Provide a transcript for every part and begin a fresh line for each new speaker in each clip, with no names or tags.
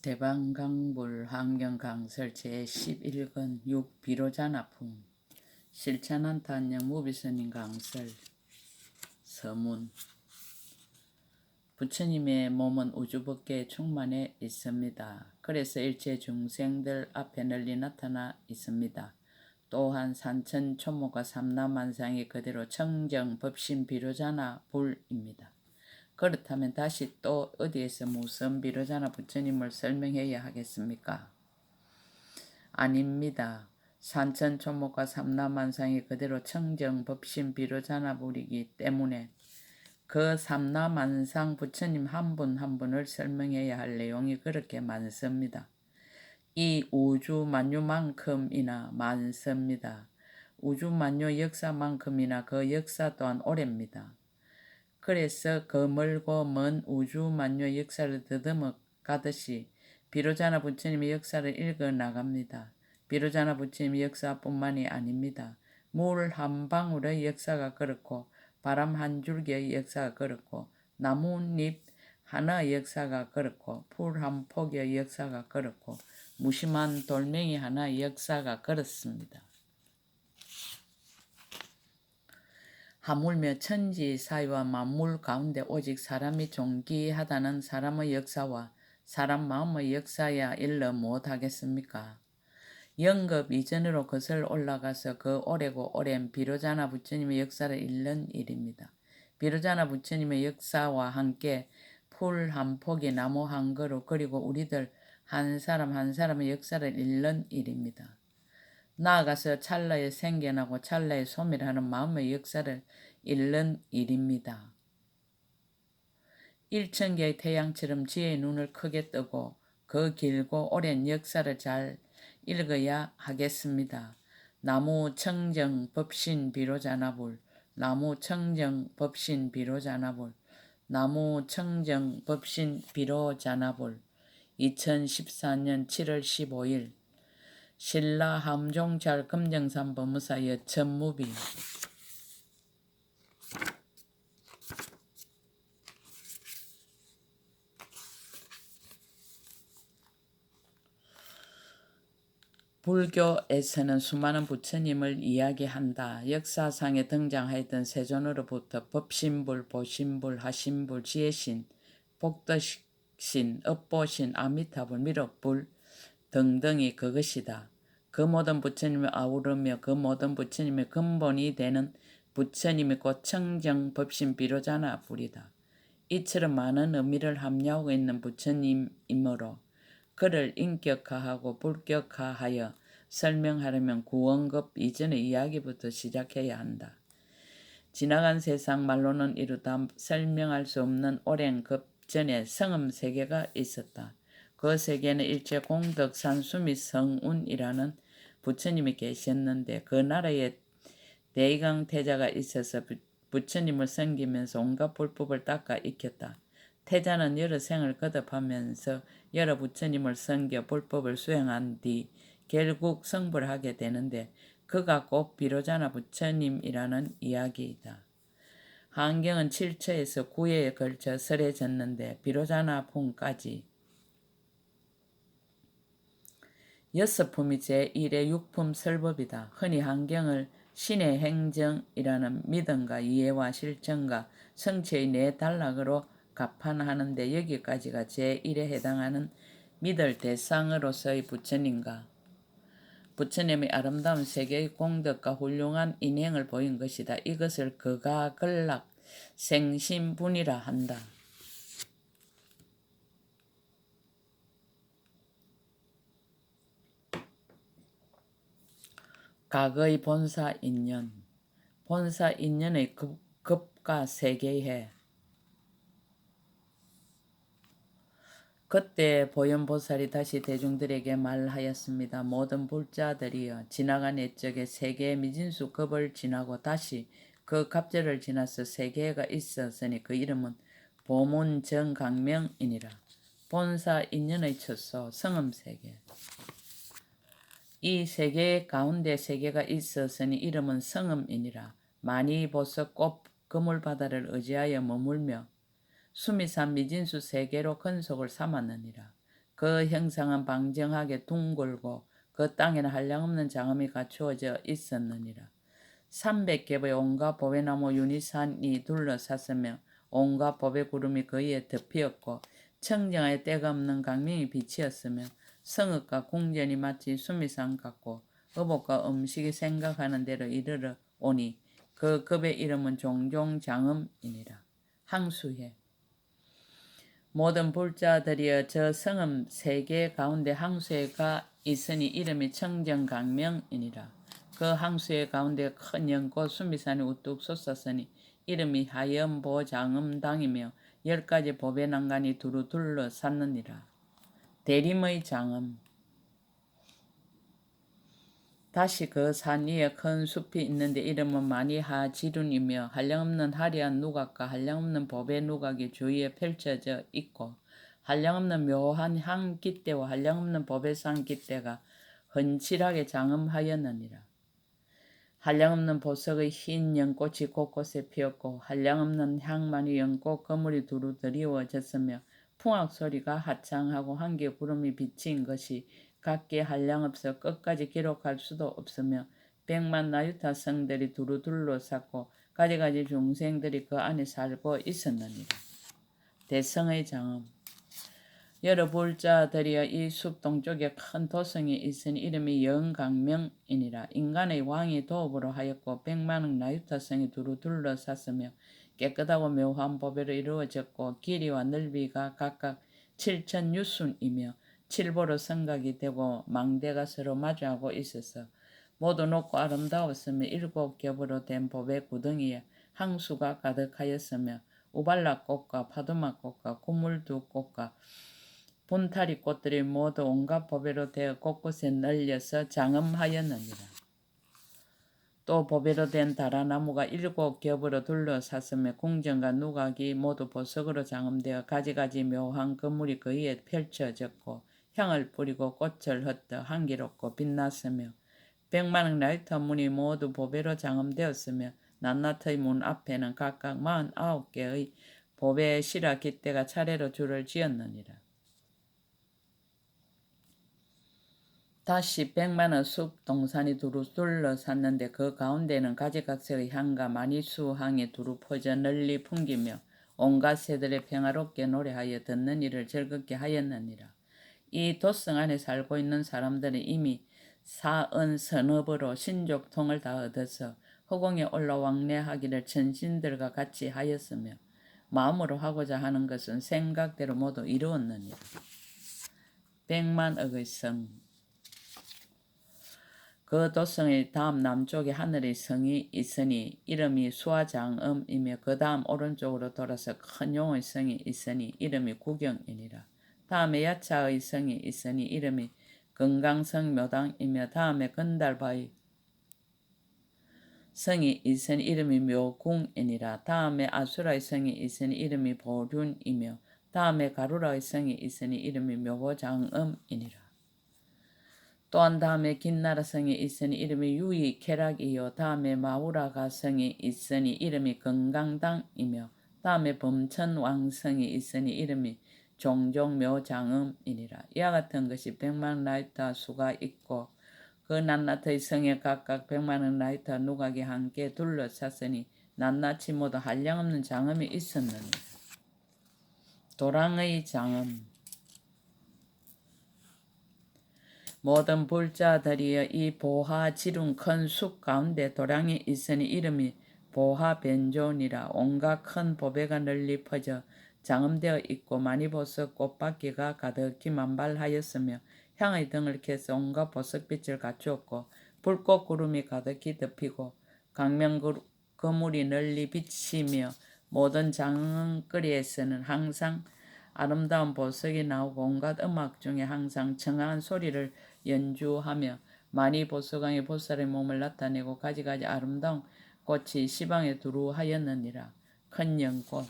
대방강불 환경강설 제11권 6 비로자나품 실천한탄영 무비선인 강설 서문 부처님의 몸은 우주법계에 충만해 있습니다. 그래서 일체 중생들 앞에 널리 나타나 있습니다. 또한 산천초모가 삼라만상이 그대로 청정 법신 비로자나 불입니다. 그렇다면 다시 또 어디에서 무슨 비로자나 부처님을 설명해야 하겠습니까? 아닙니다. 산천초목과 삼라만상이 그대로 청정 법신 비로자나 불이기 때문에 그 삼라만상 부처님 한 분 한 분을 설명해야 할 내용이 그렇게 많습니다. 이 우주 만유만큼이나 많습니다. 우주 만유 역사만큼이나 그 역사 또한 오래입니다. 그래서 그 멀고 먼 우주 만유 역사를 더듬어 가듯이 비로자나 부처님의 역사를 읽어 나갑니다. 비로자나 부처님의 역사뿐만이 아닙니다. 물 한 방울의 역사가 그렇고 바람 한 줄기의 역사가 그렇고 나뭇잎 하나의 역사가 그렇고 풀 한 포기의 역사가 그렇고 무심한 돌멩이 하나의 역사가 그렇습니다. 하물며 천지 사이와 만물 가운데 오직 사람이 존귀하다는 사람의 역사와 사람 마음의 역사야 일러 못하겠습니까? 영급 이전으로 거슬 올라가서 그 오래고 오랜 비로자나 부처님의 역사를 읽는 일입니다. 비로자나 부처님의 역사와 함께 풀 한 포기, 나무 한 그루, 그리고 우리들 한 사람 한 사람의 역사를 읽는 일입니다. 나아가서 찰나에 생겨나고 찰나에 소멸하는 마음의 역사를 읽는 일입니다. 일천개의 태양처럼 지혜의 눈을 크게 뜨고 그 길고 오랜 역사를 잘 읽어야 하겠습니다. 나무 청정 법신 비로자나불, 나무 청정 법신 비로자나불, 나무 청정 법신 비로자나불. 2014년 7월 15일 신라 함종찰 금정산 법무사 여천무비. 불교에서는 수많은 부처님을 이야기한다. 역사상에 등장하였던 세존으로부터 법신불, 보신불, 하신불, 지혜신, 복덕신, 업보신, 아미타불, 미륵불 등등이 그것이다. 그 모든 부처님을 아우르며 그 모든 부처님의 근본이 되는 부처님이 곧 청정 법신 비로자나 불이다. 이처럼 많은 의미를 함유하고 있는 부처님이므로 그를 인격화하고 불격화하여 설명하려면 구원급 이전의 이야기부터 시작해야 한다. 지나간 세상 말로는 이루다 설명할 수 없는 오랜 급 전에 성음 세계가 있었다. 그 세계는 일체 공덕, 산수 및 성운이라는 부처님이 계셨는데 그 나라에 대의강 태자가 있어서 부처님을 섬기면서 온갖 불법을 닦아 익혔다. 태자는 여러 생을 거듭하면서 여러 부처님을 섬겨 불법을 수행한 뒤 결국 성불을 하게 되는데 그가 꼭 비로자나 부처님이라는 이야기이다. 한경은 7처에서 9회에 걸쳐 설해졌는데 비로자나 품까지 6품이 제1의 6품 설법이다. 흔히 한경을 신의 행정이라는 믿음과 이해와 실천과 성취의 네 단락으로 가판하는데 여기까지가 제1에 해당하는 믿을 대상으로서의 부처님과 부처님의 아름다운 세계의 공덕과 훌륭한 인행을 보인 것이다. 이것을 거가근락 생신분이라 한다. 각의 본사 인연, 본사 인연의 급과 세계해. 그때 보현보살이 다시 대중들에게 말하였습니다. 모든 불자들이여 지나간 옛적에 세계의 미진수 급을 지나고 다시 그 갑절을 지나서 세계가 있었으니 그 이름은 보문정강명이니라. 본사 인연의 첫소 성음세계. 이 세계 가운데 세계가 있었으니 이름은 성음이니라. 많이 보석 꽃 그물바다를 의지하여 머물며 수미산 미진수 세계로 근속을 삼았느니라. 그 형상은 방정하게 둥글고 그 땅에는 한량없는 장엄이 갖추어져 있었느니라. 300겹의 온갖 보배나무 유니산이 둘러쌌으며 온갖 보배 구름이 그위에 덮이었고 청정하에 때가 없는 강명이 빛이었으며 성읍과 궁전이 마치 수미산 같고 의복과 음식이 생각하는 대로 이르러 오니 그 급의 이름은 종종 장음이니라. 항수해. 모든 불자들이여 저 성읍 세 개 가운데 항수해가 있으니 이름이 청정강명이니라. 그 항수해 가운데 큰 연꽃 수미산이 우뚝 솟았으니 이름이 하염보장음당이며 10가지 보배난간이 두루 둘러쌌느니라. 대림의 장음. 다시 그 산 위에 큰 숲이 있는데 이름은 마니하지룬이며 한량없는 화려한 누각과 한량없는 보배 누각이 주위에 펼쳐져 있고 한량없는 묘한 향깃대와 한량없는 보배산 깃대가 헌칠하게 장엄하였느니라. 한량없는 보석의 흰 연꽃이 곳곳에 피었고 한량없는 향만이 연꽃 그물이 두루 드리워졌으며 풍악 소리가 하창하고 한개 구름이 비친 것이 각기 한량없어 끝까지 기록할 수도 없으며 100만 나유타 성들이 두루 둘러쌌고 가지가지 중생들이 그 안에 살고 있었느니라. 대성의 장엄. 여러 불자들이여 이 숲 동쪽에 큰 도성이 있으니 이름이 영강명이니라. 인간의 왕이 도읍으로 하였고 100만억 나유타성이 두루 둘러쌌으며 깨끗하고 묘한 보배로 이루어졌고 길이와 넓이가 각각 7,000유순이며 칠보로 성각이 되고 망대가 서로 마주하고 있어서 모두 높고 아름다웠으며 7겹으로 된 보배 구덩이에 항수가 가득하였으며 우발라꽃과 파두막꽃과 구물두꽃과 분타리 꽃들이 모두 온갖 보배로 되어 곳곳에 널려서 장엄하였느니라. 또 보배로 된 다라나무가 7겹으로 둘러쌌으며 궁전과 누각이 모두 보석으로 장엄되어 가지가지 묘한 그물이 그 위에 펼쳐졌고 향을 뿌리고 꽃을 흩어 향기롭고 빛났으며 100만억 나이터 문이 모두 보배로 장엄되었으며 낱낱의 문 앞에는 각각 49개의 보배 실화 깃대가 차례로 줄을 지었느니라. 다시 100만의 숲 동산이 두루 둘러쌌는데 그 가운데는 가지각색의 향과 마니수향이 두루 퍼져 널리 풍기며 온갖 새들의 평화롭게 노래하여 듣는 이를 즐겁게 하였느니라. 이 도성 안에 살고 있는 사람들은 이미 사은 선업으로 신족통을 다 얻어서 허공에 올라 왕래하기를 천신들과 같이 하였으며 마음으로 하고자 하는 것은 생각대로 모두 이루었느니라. 100만억의 성. 그 도성의 다음 남쪽에 하늘의 성이 있으니 이름이 수아장음이며 그 다음 오른쪽으로 돌아서 큰 용의 성이 있으니 이름이 구경이니라. 다음에 야차의 성이 있으니 이름이 건강성 묘당이며 다음에 건달바의 성이 있으니 이름이 묘궁이니라. 다음에 아수라의 성이 있으니 이름이 보륜이며 다음에 가루라의 성이 있으니 이름이 묘보장음이니라. 또한 다음에 긴나라 성이 있으니 이름이 유이케락이요 다음에 마우라가 성이 있으니 이름이 건강당이며 다음에 범천왕성이 있으니 이름이 종종묘장음이니라. 이와 같은 것이 100만 라이터 수가 있고 그 낱낱의 성에 각각 100만억 라이터 누각이 함께 둘러쌌으니 낱낱이 모두 한량없는 장음이 있었느니라. 도랑의 장음. 모든 불자들이여 이 보하 지룬 큰 숲 가운데 도량이 있으니 이름이 보하변존이라. 온갖 큰 보배가 널리 퍼져 장엄되어 있고 많이 보석 꽃바퀴가 가득히 만발하였으며 향의 등을 켜서 온갖 보석빛을 갖추었고 불꽃 구름이 가득히 덮이고 강명 그물이 널리 비치며 모든 장거리에서는 항상 아름다운 보석이 나오고 온갖 음악 중에 항상 청아한 소리를 연주하며 많이 보석왕의 보살의 몸을 나타내고 가지가지 아름다운 꽃이 시방에 두루 하였느니라. 큰 연꽃.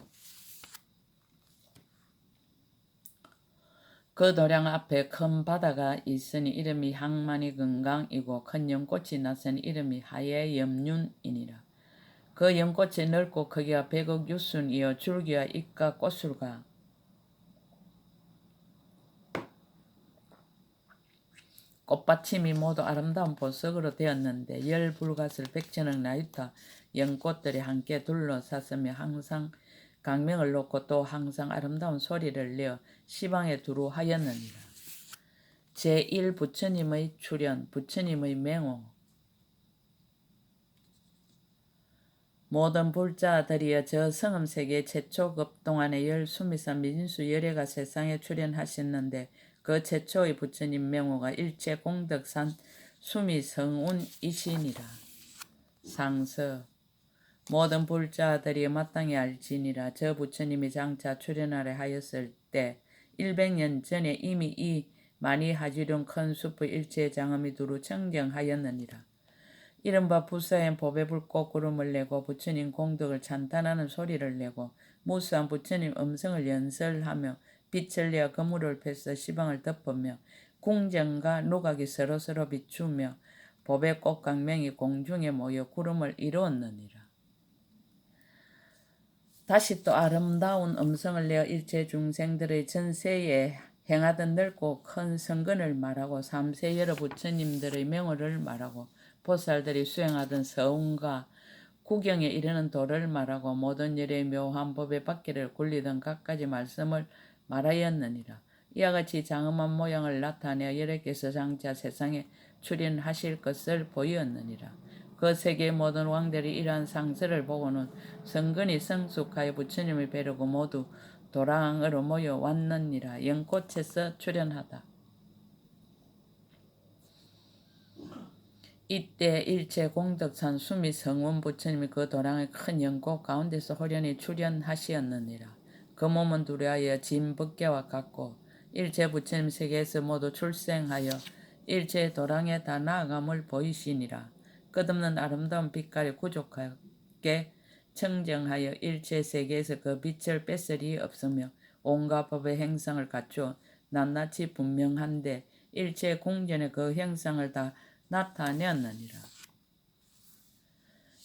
그 도량 앞에 큰 바다가 있으니 이름이 항만이 건강이고 큰 연꽃이 났으니 이름이 하예 염륜이니라. 그 연꽃이 넓고 크기가 100억 유순이요 줄기와 잎과 꽃술과 꽃받침이 모두 아름다운 보석으로 되었는데 열 불갓을 백천억 나이터 연꽃들이 함께 둘러쌌으며 항상 강명을 놓고 또 항상 아름다운 소리를 내어 시방에 두루 하였느니라. 제1 부처님의 출현, 부처님의 맹호. 모든 불자들이여 저 성음세계 최초 급동안의 열 수미산 미진수 열애가 세상에 출현하셨는데 그 최초의 부처님 명호가 일체 공덕산 수미성운이시니라. 상서 모든 불자들이 마땅히 알지니라. 저 부처님이 장차 출현하려 하였을 때 100년 전에 이미 이 많이 하지룡 큰 숲의 일체 장엄이 두루 청정하였느니라. 이른바 부사엔 보배불꽃 구름을 내고 부처님 공덕을 찬탄하는 소리를 내고 무수한 부처님 음성을 연설하며 빛을 내어 그물을 펴서 시방을 덮으며 궁전과 누각이 서로서로 비추며 보배꽃 강명이 공중에 모여 구름을 이루었느니라. 다시 또 아름다운 음성을 내어 일체 중생들의 전세에 행하던 넓고 큰 성근을 말하고 삼세 여러 부처님들의 명호를 말하고 보살들이 수행하던 서운과 구경에 이르는 도를 말하고 모든 열의 묘한 법의 바퀴를 굴리던 갖가지 말씀을 말하였느니라. 이와 같이 장엄한 모양을 나타내어 여러께서 장차 세상에 출현하실 것을 보였느니라. 그 세계의 모든 왕들이 이러한 상세를 보고는 성근이 성숙하여 부처님을 뵈려고 모두 도랑으로 모여왔느니라. 연꽃에서 출현하다. 이때 일체 공덕산 수미 성운 부처님이 그 도랑의 큰 연꽃 가운데서 호련히 출현하시었느니라. 그 몸은 두려하여 진 벗개와 같고 일체 부처님 세계에서 모두 출생하여 일체 도랑에 다 나아감을 보이시니라. 끝없는 아름다운 빛깔이 구족하게 청정하여 일체 세계에서 그 빛을 뺏을 리 없으며 온갖 법의 행상을 갖추어 낱낱이 분명한데 일체 궁전의 그 형상을 다 나타내었느니라.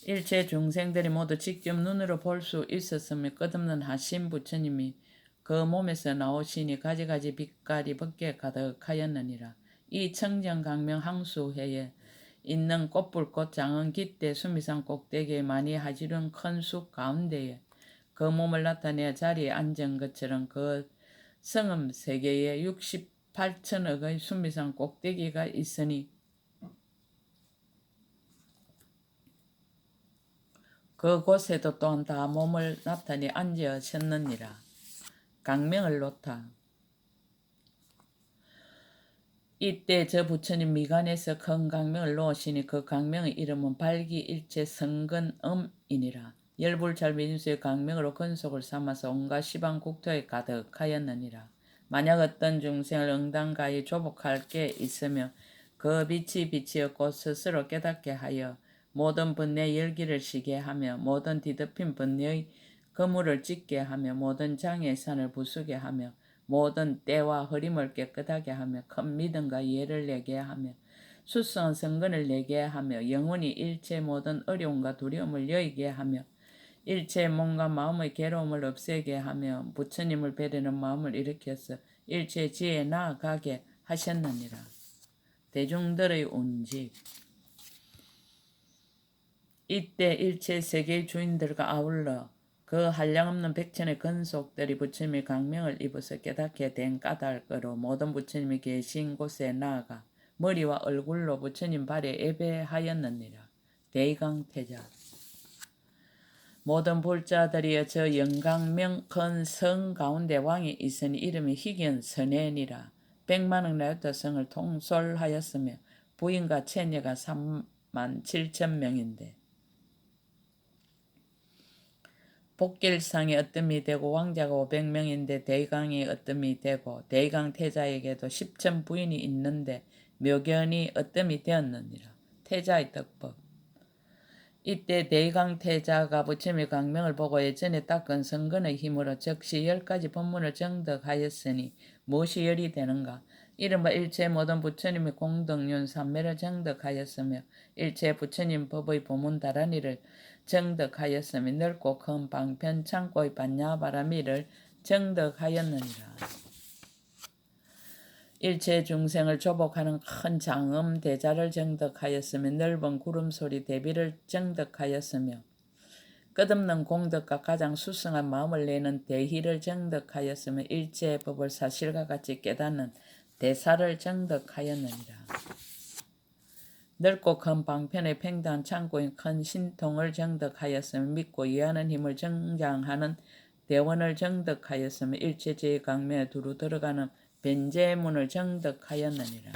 일체 중생들이 모두 직접 눈으로 볼 수 있었으며 끝없는 하심 부처님이 그 몸에서 나오시니 가지가지 빛깔이 벗게 가득하였느니라. 이 청정강명 항수회에 있는 꽃불꽃 장은 깃대 수미산 꼭대기에 많이 하지른 큰 숲 가운데에 그 몸을 나타내어 자리에 앉은 것처럼 그 성음 세계에 68천억의 수미산 꼭대기가 있으니 그곳에도 또한 다 몸을 나타내 앉으셨느니라. 강명을 놓다. 이때 저 부처님 미간에서 큰 강명을 놓으시니 그 강명의 이름은 발기일체 성근음이니라. 열불잘미진수의 강명으로 근속을 삼아서 온갖 시방 국토에 가득하였느니라. 만약 어떤 중생을 응당가히 조복할 게 있으며 그 빛이 빛이었고 스스로 깨닫게 하여 모든 번뇌의 열기를 쉬게 하며 모든 뒤덮인 번뇌의 그물을 찢게 하며 모든 장애의 산을 부수게 하며 모든 때와 흐림을 깨끗하게 하며 큰 믿음과 이해를 내게 하며 수수한 성근을 내게 하며 영원히 일체 모든 어려움과 두려움을 여의게 하며 일체 몸과 마음의 괴로움을 없애게 하며 부처님을 뵈려는 마음을 일으켜서 일체 지혜에 나아가게 하셨느니라. 대중들의 운집. 이때 일체 세계의 주인들과 아울러 그 한량없는 백천의 근속들이 부처님의 강명을 입어서 깨닫게 된 까닭으로 모든 부처님이 계신 곳에 나아가 머리와 얼굴로 부처님 발에 예배하였느니라. 대강태자. 모든 불자들이여 저 영광명 큰 성 가운데 왕이 있으니 이름이 희견선해니라. 100만억 나요타 성을 통솔하였으며 부인과 처녀가 37,000명인데 복길상에 어뜸이 되고 왕자가 500명인데 대강이 어뜸이 되고 대강태자에게도 10천 부인이 있는데 묘견이 어뜸이 되었느니라. 태자의 덕법. 이때 대강태자가 부처님의 강명을 보고 예전에 닦은 성근의 힘으로 즉시 10가지 법문을 정덕하였으니 무엇이 열이 되는가? 이른바 일체 모든 부처님의 공덕륜 삼매를 정덕하였으며 일체 부처님 법의 보문다라니를 정덕하였으며 넓고 큰 방편 창고의 반야바라미를 정덕하였느니라. 일체 중생을 조복하는 큰 장엄 대자를 정덕하였으며 넓은 구름소리 대비를 정덕하였으며 끝없는 공덕과 가장 수승한 마음을 내는 대희를 정덕하였으며 일체의 법을 사실과 같이 깨닫는 대사를 정덕하였느니라. 넓고 큰 방편의 팽대한 창고인 큰 신통을 정덕하였으며 믿고 이해하는 힘을 정장하는 대원을 정덕하였으며 일체제의 강명에 두루 들어가는 변제문을 정덕하였느니라.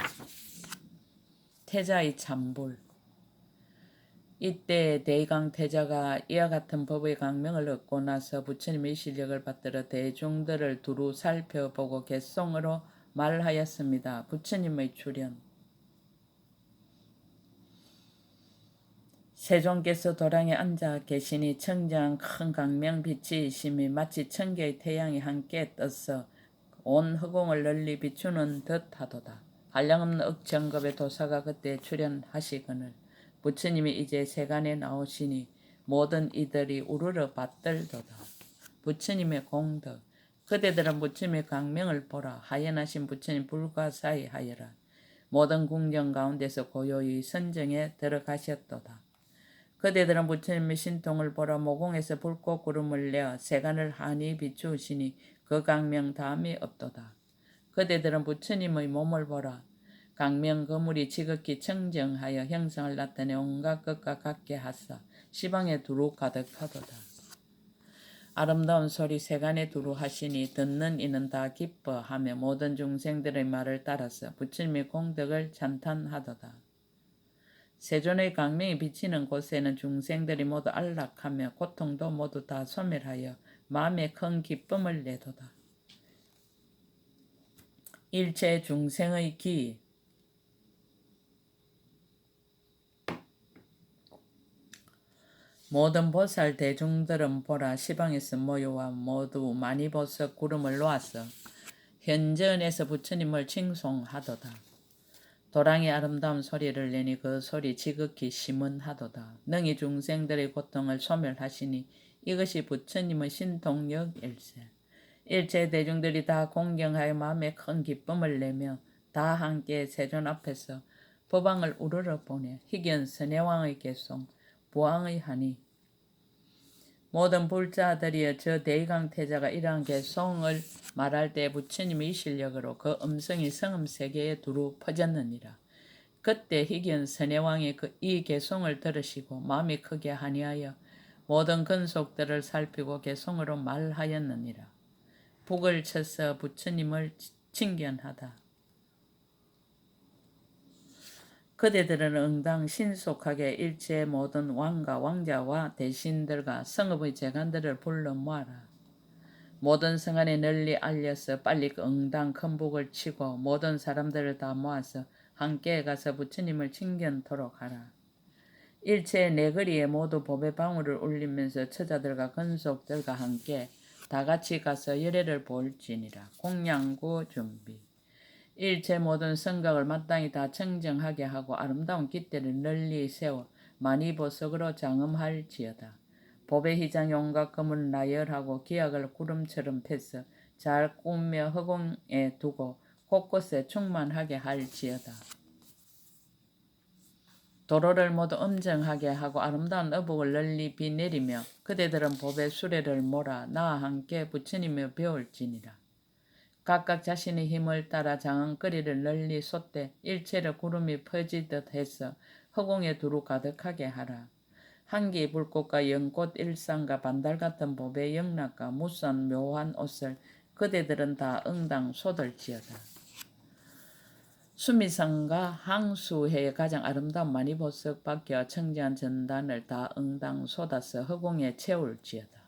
태자의 참불. 이때 대의강 태자가 이와 같은 법의 강명을 얻고 나서 부처님의 실력을 받들어 대중들을 두루 살펴보고 개송으로 말하였습니다. 부처님의 출현. 세존께서 도량에 앉아 계시니 청정한 큰 강명빛이 있음이 마치 천개의 태양이 함께 떠서 온 허공을 널리 비추는 듯하도다. 한량없는 억정급의 도사가 그때 출현하시거늘 부처님이 이제 세간에 나오시니 모든 이들이 우르르 받들도다. 부처님의 공덕. 그대들은 부처님의 강명을 보라. 하연하신 부처님 불가사의 하여라. 모든 궁정 가운데서 고요히 선정에 들어가셨도다. 그대들은 부처님의 신통을 보라. 모공에서 불꽃 구름을 내어 세간을 환히 비추시니 그 강명 다음이 없도다. 그대들은 부처님의 몸을 보라. 강명 거물이 지극히 청정하여 형상을 나타내 온갖 것과 같게 하사 시방에 두루 가득하도다. 아름다운 소리 세간에 두루 하시니 듣는 이는 다 기뻐하며 모든 중생들의 말을 따라서 부처님의 공덕을 찬탄하도다. 세존의 강명이 비치는 곳에는 중생들이 모두 안락하며 고통도 모두 다 소멸하여 마음에 큰 기쁨을 내도다. 일체 중생의 기. 모든 보살 대중들은 보라. 시방에서 모여와 모두 마니보석 구름을 놓아서 현전에서 부처님을 칭송하도다. 도랑이 아름다운 소리를 내니 그 소리 지극히 심은하도다. 능히 중생들의 고통을 소멸하시니 이것이 부처님의 신통력일세. 일체 대중들이 다 공경하여 마음에 큰 기쁨을 내며 다 함께 세존 앞에서 법왕을 우러러 보내 희견 선혜왕의 개송 부왕의 하니 모든 불자들이여 저 대의강 태자가 이러한 개송을 말할 때 부처님의 실력으로 그 음성이 성음 세계에 두루 퍼졌느니라. 그때 희견 선혜왕이 이 개송을 들으시고 마음이 크게 한이하여 모든 근속들을 살피고 개송으로 말하였느니라. 북을 쳐서 부처님을 칭견하다. 그대들은 응당 신속하게 일체 모든 왕과 왕자와 대신들과 성읍의 재간들을 불러 모아라. 모든 성안에 널리 알려서 빨리 응당 큰 북을 치고 모든 사람들을 다 모아서 함께 가서 부처님을 칭견토록 하라. 일체 네거리에 모두 법의 방울을 울리면서 처자들과 근속들과 함께 다같이 가서 열애를 볼지니라. 공양구 준비. 일체 모든 성각을 마땅히 다 청정하게 하고 아름다운 깃대를 널리 세워 마니보석으로 장엄할지어다. 법의 희장이 온갖 금을 나열하고 기약을 구름처럼 펴서 잘 꾸며 허공에 두고 곳곳에 충만하게 할지어다. 도로를 모두 엄정하게 하고 아름다운 어복을 널리 비내리며 그대들은 법의 수레를 몰아 나와 함께 부처님을 배울지니라. 각각 자신의 힘을 따라 장엄거리를 널리 쏟되 일체를 구름이 퍼지듯 해서 허공에 두루 가득하게 하라. 한기 불꽃과 연꽃 일상과 반달 같은 법의 영락과 무선 묘한 옷을 그대들은 다 응당 쏟을지어다. 수미상과 항수해의 가장 아름다운 마니보석 밖에와 청정한 전단을 다 응당 쏟아서 허공에 채울지어다.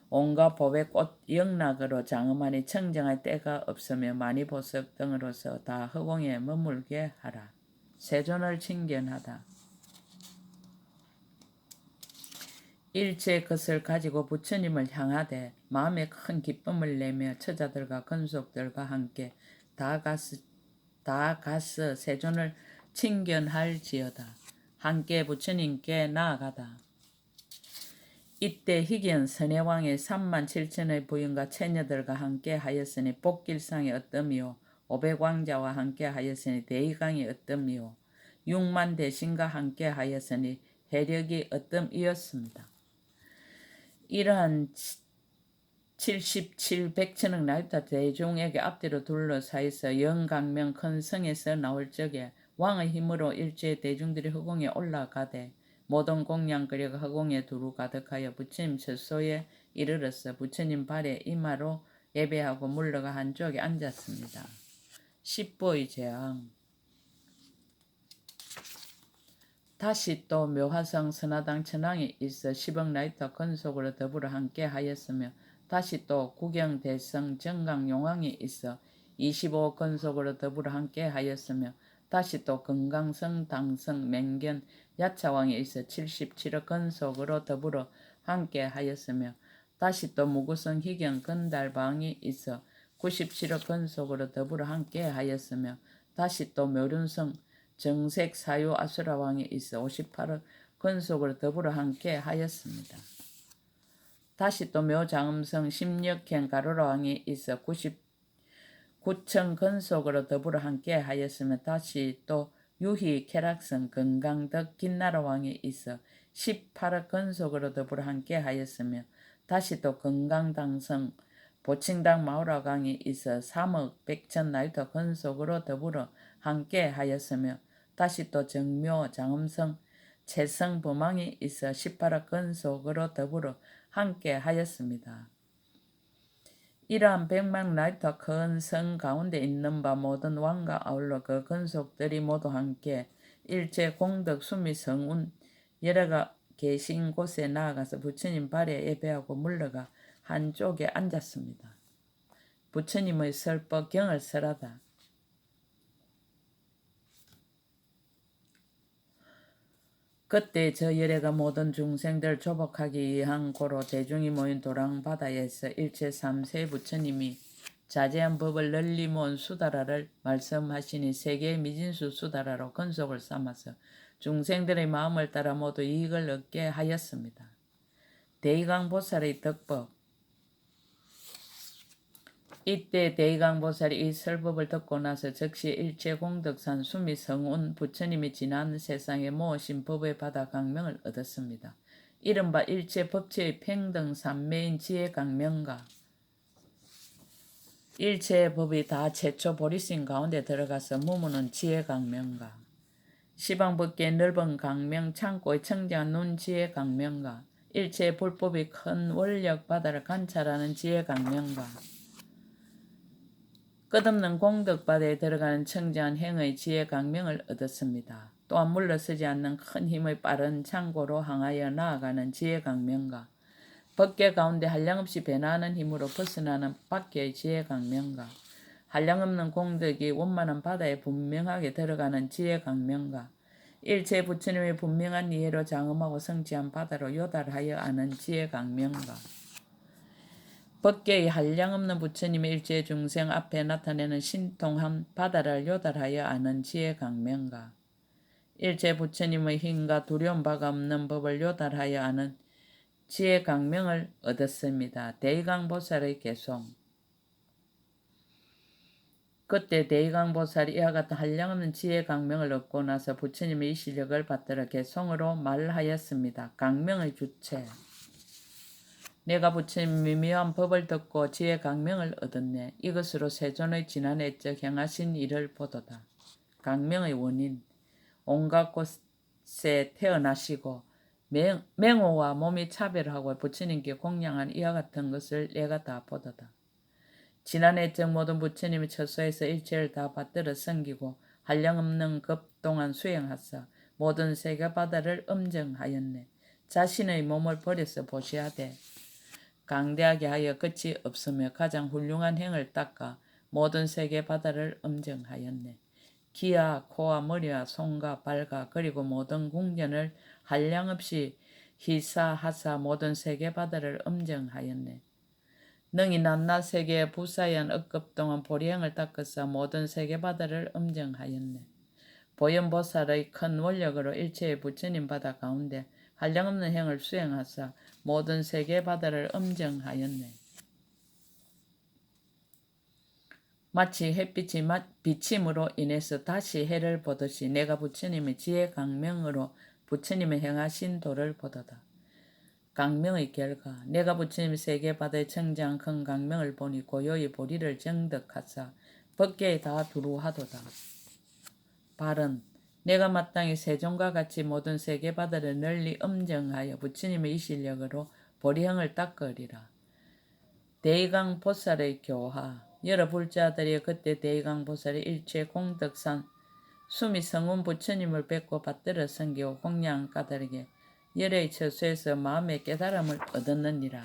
온갖 법의 꽃 영락으로 장엄하니 청정할 때가 없으며 마니보석 등으로서 다 허공에 머물게 하라. 세존을 칭견하다. 일체 것을 가지고 부처님을 향하되 마음에 큰 기쁨을 내며 처자들과 근속들과 함께 다 가서 세존을 칭견할지어다. 함께 부처님께 나아가다. 이때 희견 선해왕이 37,000의 부인과 처녀들과 함께 하였으니 복길상이 어떠미요 500왕자와 함께 하였으니 대이강이 어떠미요 6만 대신과 함께 하였으니 해력이 어떠이었습니다. 이러한 77백천억 나이타 대중에게 앞뒤로 둘러싸여서 영강명 큰 성에서 나올 적에 왕의 힘으로 일제 대중들이 허공에 올라가되 모든 공양거리가 허공에 두루 가득하여 부처님 처소에 이르러서 부처님 발에 이마로 예배하고 물러가 한쪽에 앉았습니다. 십보의 재앙. 다시 또 묘화성 선화당 천왕이 있어 10억 나이터 건속으로 더불어 함께 하였으며 다시 또 구경대성 정강용왕이 있어 25억 건속으로 더불어 함께 하였으며 다시 또 금강성 당성 맹견 야차왕이 있어 77억 건속으로 더불어 함께 하였으며 다시 또 무구성 희경 건달방이 있어 97억 건속으로 더불어 함께 하였으며 다시 또 묘륜성 정색 사유 아수라왕이 있어 58억 건속으로 더불어 함께 하였습니다. 다시 또 묘장음성 십력행 가로라왕이 있어 99천 건속으로 더불어 함께 하였으며 다시 또 유희 쾌락성 건강덕 긴나라왕이 있어 18억 건속으로 더불어 함께 하였으며 다시 또 건강당성 보칭당 마오라강이 있어 3억 100천 나이터 건속으로 더불어 함께 하였으며 다시 또 정묘 장음성 채성범왕이 있어 18억 건속으로 더불어 함께 하였습니다. 이러한 100만 나이터 큰 성 가운데 있는 바 모든 왕과 아울러 그 건속들이 모두 함께 일체 공덕 수미 성운 여러가 계신 곳에 나아가서 부처님 발에 예배하고 물러가 한쪽에 앉았습니다. 부처님의 설법경을 설하다. 그때 저 열애가 모든 중생들 조복하기 위한 고로 대중이 모인 도랑바다에서 일체 삼세 부처님이 자제한 법을 널리 모은 수다라를 말씀하시니 세계의 미진수 수다라로 건속을 삼아서 중생들의 마음을 따라 모두 이익을 얻게 하였습니다. 대의강보살의 덕법. 이때 대의강보살이 이 설법을 듣고 나서 즉시 일체공덕산 수미성운 부처님이 지난 세상에 모으신 법의 바다 강명을 얻었습니다. 이른바 일체법체의 평등삼매인 지혜강명과 일체의 법이 다 최초 보리신 가운데 들어가서 머무는 지혜강명과 시방법계의 넓은 강명 창고의 청정한 눈 지혜강명과 일체의 불법이 큰 원력 바다를 관찰하는 지혜강명과 끝없는 공덕바다에 들어가는 청정한 행의 지혜 강명을 얻었습니다. 또한 물러서지 않는 큰 힘의 빠른 창고로 향하여 나아가는 지혜 강명과 법계 가운데 한량없이 변화하는 힘으로 벗어나는 밖의 지혜 강명과 한량없는 공덕이 원만한 바다에 분명하게 들어가는 지혜 강명과 일체 부처님의 분명한 이해로 장엄하고 성취한 바다로 요달하여 아는 지혜 강명과 법계의 한량없는 부처님의 일체 중생 앞에 나타내는 신통한 바다를 요달하여 아는 지혜 강명과 일체 부처님의 힘과 두려운 바가 없는 법을 요달하여 아는 지혜 강명을 얻었습니다. 대의강보살의 개송. 그때 대의강보살이 이와 같은 한량없는 지혜 강명을 얻고 나서 부처님의 이 실력을 받들어 개송으로 말하였습니다. 강명의 주체. 내가 부처님 미묘한 법을 듣고 지혜 강명을 얻었네. 이것으로 세존의 지난해적 행하신 일을 보도다. 강명의 원인. 온갖 곳에 태어나시고 맹호와 몸이 차별하고 부처님께 공양한 이와 같은 것을 내가 다 보도다. 지난해적 모든 부처님의 처소에서 일체를 다 받들어 섬기고 한량없는 급 동안 수행하사 모든 세계바다를 엄정하였네. 자신의 몸을 버려서 보시하되 강대하게 하여 끝이 없으며 가장 훌륭한 행을 닦아 모든 세계 바다를 엄정하였네. 귀와 코와 머리와 손과 발과 그리고 모든 궁전을 한량없이 희사하사 모든 세계 바다를 엄정하였네. 능히 낮낮 세계의 부사연 억급 동안 보리행을 닦아서 모든 세계 바다를 엄정하였네. 보현보살의 큰 원력으로 일체의 부처님 바다 가운데 한량없는 행을 수행하사 모든 세계 바다를 엄정하였네. 마치 햇빛이 비침으로 인해서 다시 해를 보듯이 내가 부처님의 지혜 강명으로 부처님의 행하신 도를 보도다. 강명의 결과 내가 부처님의 세계 바다에 청정한 큰 강명을 보니 고요히 보리를 정득하사 법계에 다 두루하도다. 발은 내가 마땅히 세종과 같이 모든 세계 바다를 널리 엄정하여 부처님의 이 실력으로 보리형을 닦으리라. 대의강 보살의 교화 여러 불자들이 그때 대의강 보살의 일체 공덕산 수미 성운 부처님을 뵙고 받들어 섬기고 공양 까닭에 열의 처소에서 마음의 깨달음을 얻었느니라.